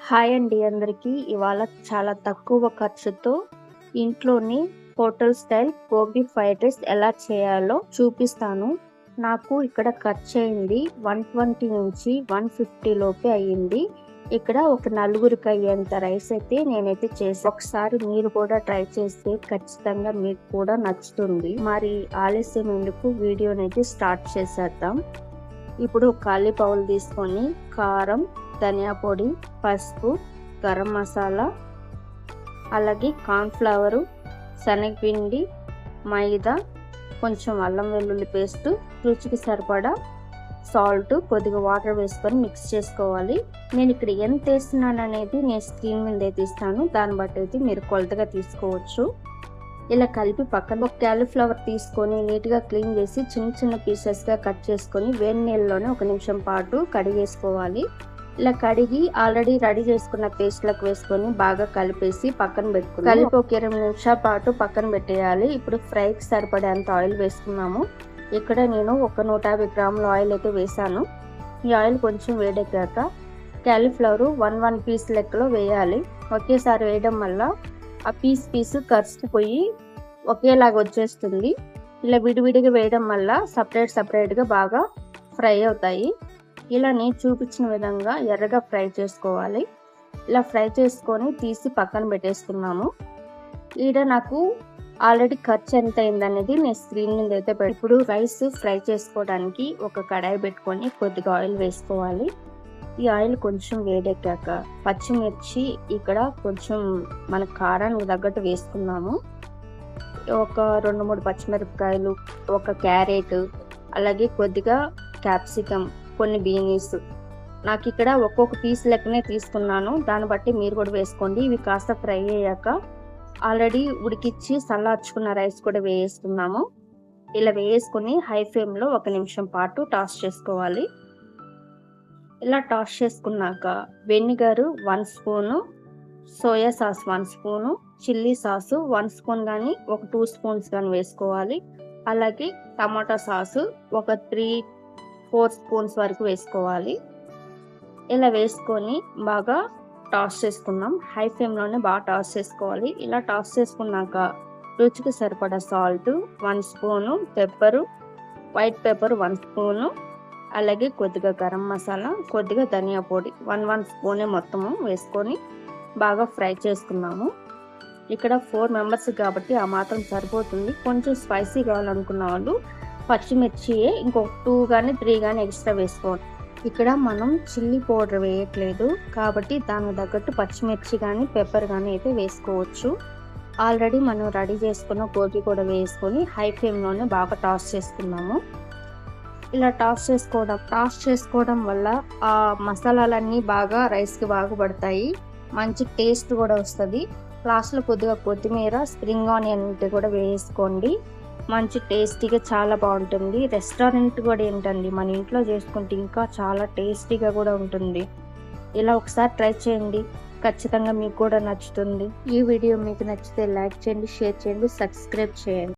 Hi అండి అందరికీ. ఇవాళ చాలా తక్కువ ఖర్చుతో ఇంట్లోని hotel style gobi fried rice ఎలా చేయాలో చూపిస్తాను. నాకు ఇక్కడ ఖర్చయింది 120 నుంచి 150 లోపే అయ్యింది. ఇక్కడ ఒక నలుగురికి అయ్యేంత రైస్ అయితే నేనైతే చేసి ఒకసారి మీరు కూడా ట్రై చేస్తే ఖచ్చితంగా మీకు కూడా నచ్చుతుంది. మరి ఆలస్యం ఎందుకు, వీడియోనైతే స్టార్ట్ చేసేద్దాం. ఇప్పుడు ఖాళీ బౌల్ తీసుకొని కారం, ధనియా పొడి, పసుపు, గరం మసాలా, అలాగే కార్న్‌ఫ్లవరు, శనగపిండి, మైదా, కొంచెం అల్లం వెల్లుల్లి పేస్ట్, రుచికి సరిపడా సాల్ట్, కొద్దిగా వాటర్ వేసుకొని మిక్స్ చేసుకోవాలి. నేను ఇక్కడ ఎంత వేస్తున్నాను అనేది నేను స్క్రీన్ మీద అయితే ఇస్తాను. దాన్ని బట్టి అయితే మీరు కొలతగా తీసుకోవచ్చు. ఇలా కలిపి పక్కన ఒక క్యాలీఫ్లవర్ తీసుకొని నీట్గా క్లీన్ చేసి చిన్న చిన్న పీసెస్గా కట్ చేసుకొని వేడి నీళ్ళలోనే 1 నిమిషం పాటు కడిగేసుకోవాలి. ఇలా కడిగి ఆల్రెడీ రెడీ చేసుకున్న పేస్ట్లకు వేసుకొని బాగా కలిపేసి పక్కన పెట్టుకుని కలిపి ఒక 20 నిమిషాల పాటు పక్కన పెట్టేయాలి. ఇప్పుడు ఫ్రైకి సరిపడేంత ఆయిల్ వేసుకున్నాము. ఇక్కడ నేను ఒక 150 గ్రాముల ఆయిల్ అయితే వేసాను. ఈ ఆయిల్ కొంచెం వేడెక్కాక క్యాలీఫ్లవర్ 1 పీస్ లెక్కలో వేయాలి. ఒకేసారి వేయడం వల్ల ఆ పీస్ కరిసిపోయి ఒకేలాగా వచ్చేస్తుంది. ఇలా విడివిడిగా వేయడం వల్ల సపరేట్గా బాగా ఫ్రై అవుతాయి. ఇలా నేను చూపించిన విధంగా ఎర్రగా ఫ్రై చేసుకోవాలి. ఇలా ఫ్రై చేసుకొని తీసి పక్కన పెట్టేసుకున్నాము. ఈడ నాకు ఆల్రెడీ ఖర్చు ఎంత అయిందనేది నేను స్క్రీన్ మీద అయితే ఇప్పుడు రైస్ ఫ్రై చేసుకోవడానికి ఒక కడాయి పెట్టుకొని కొద్దిగా ఆయిల్ వేసుకోవాలి. ఈ ఆయిల్ కొంచెం వేడెక్కాక పచ్చిమిర్చి ఇక్కడ కొంచెం మన కారానికి తగ్గట్టు వేసుకున్నాము. ఒక 2-3 పచ్చిమిరపకాయలు, ఒక క్యారెట్, అలాగే కొద్దిగా క్యాప్సికమ్, కొన్ని బీనీస్. నాకు ఇక్కడ ఒక్కొక్క పీస్ లెక్కనే తీసుకున్నాను. దాన్ని బట్టి మీరు కూడా వేసుకోండి. ఇవి కాస్త ఫ్రై అయ్యాక ఆల్రెడీ ఉడికిచ్చి చల్లార్చుకున్న రైస్ కూడా వేసుకున్నాము. ఇలా వేసుకొని హై ఫ్లేమ్లో 1 నిమిషం పాటు టాస్ చేసుకోవాలి. ఇలా టాస్ చేసుకున్నాక vinegar 1 spoon, soya sauce 1 spoon, chilli sauce 1 spoon కానీ ఒక 2 స్పూన్స్ కానీ వేసుకోవాలి. అలాగే టమాటా సాసు ఒక 3-4 స్పూన్స్ వరకు వేసుకోవాలి. ఇలా వేసుకొని బాగా టాస్ చేసుకుందాం. హై ఫ్లేమ్లోనే బాగా టాస్ చేసుకోవాలి. ఇలా టాస్ చేసుకున్నాక రుచికి సరిపడా salt 1 spoon, pepper, white pepper 1 spoon, అలాగే కొద్దిగా గరం మసాలా, కొద్దిగా ధనియా పొడి 1 స్పూనే మొత్తము వేసుకొని బాగా ఫ్రై చేసుకున్నాము. ఇక్కడ 4 మెంబర్స్ కాబట్టి ఆ మాత్రం సరిపోతుంది. కొంచెం స్పైసీ కావాలనుకున్న వాళ్ళు పచ్చిమిర్చియే ఇంకొక 2 కానీ 3 కానీ ఎక్స్ట్రా వేసుకోవాలి. ఇక్కడ మనం చిల్లీ పౌడర్ వేయట్లేదు కాబట్టి దానికి తగ్గట్టు పచ్చిమిర్చి కానీ పెప్పర్ కానీ అయితే వేసుకోవచ్చు. ఆల్రెడీ మనం రెడీ చేసుకున్న గోబీ కూడా వేసుకొని హై ఫ్లేమ్లోనే బాగా టాస్ చేసుకున్నాము. ఇలా టాస్ చేసుకోవడం వల్ల ఆ మసాలాలన్నీ బాగా రైస్కి బాగా పడతాయి. మంచి టేస్ట్ కూడా వస్తుంది. లాస్ట్లో కొద్దిగా కొత్తిమీర, స్ప్రింగ్ ఆనియన్ కూడా వేసుకోండి. మంచి టేస్టీగా చాలా బాగుంటుంది. రెస్టారెంట్ కూడా ఏంటండి, మన ఇంట్లో చేసుకుంటే ఇంకా చాలా టేస్టీగా కూడా ఉంటుంది. ఇలా ఒకసారి ట్రై చేయండి, ఖచ్చితంగా మీకు కూడా నచ్చుతుంది. ఈ వీడియో మీకు నచ్చితే లైక్ చేయండి, షేర్ చేయండి, సబ్స్క్రైబ్ చేయండి.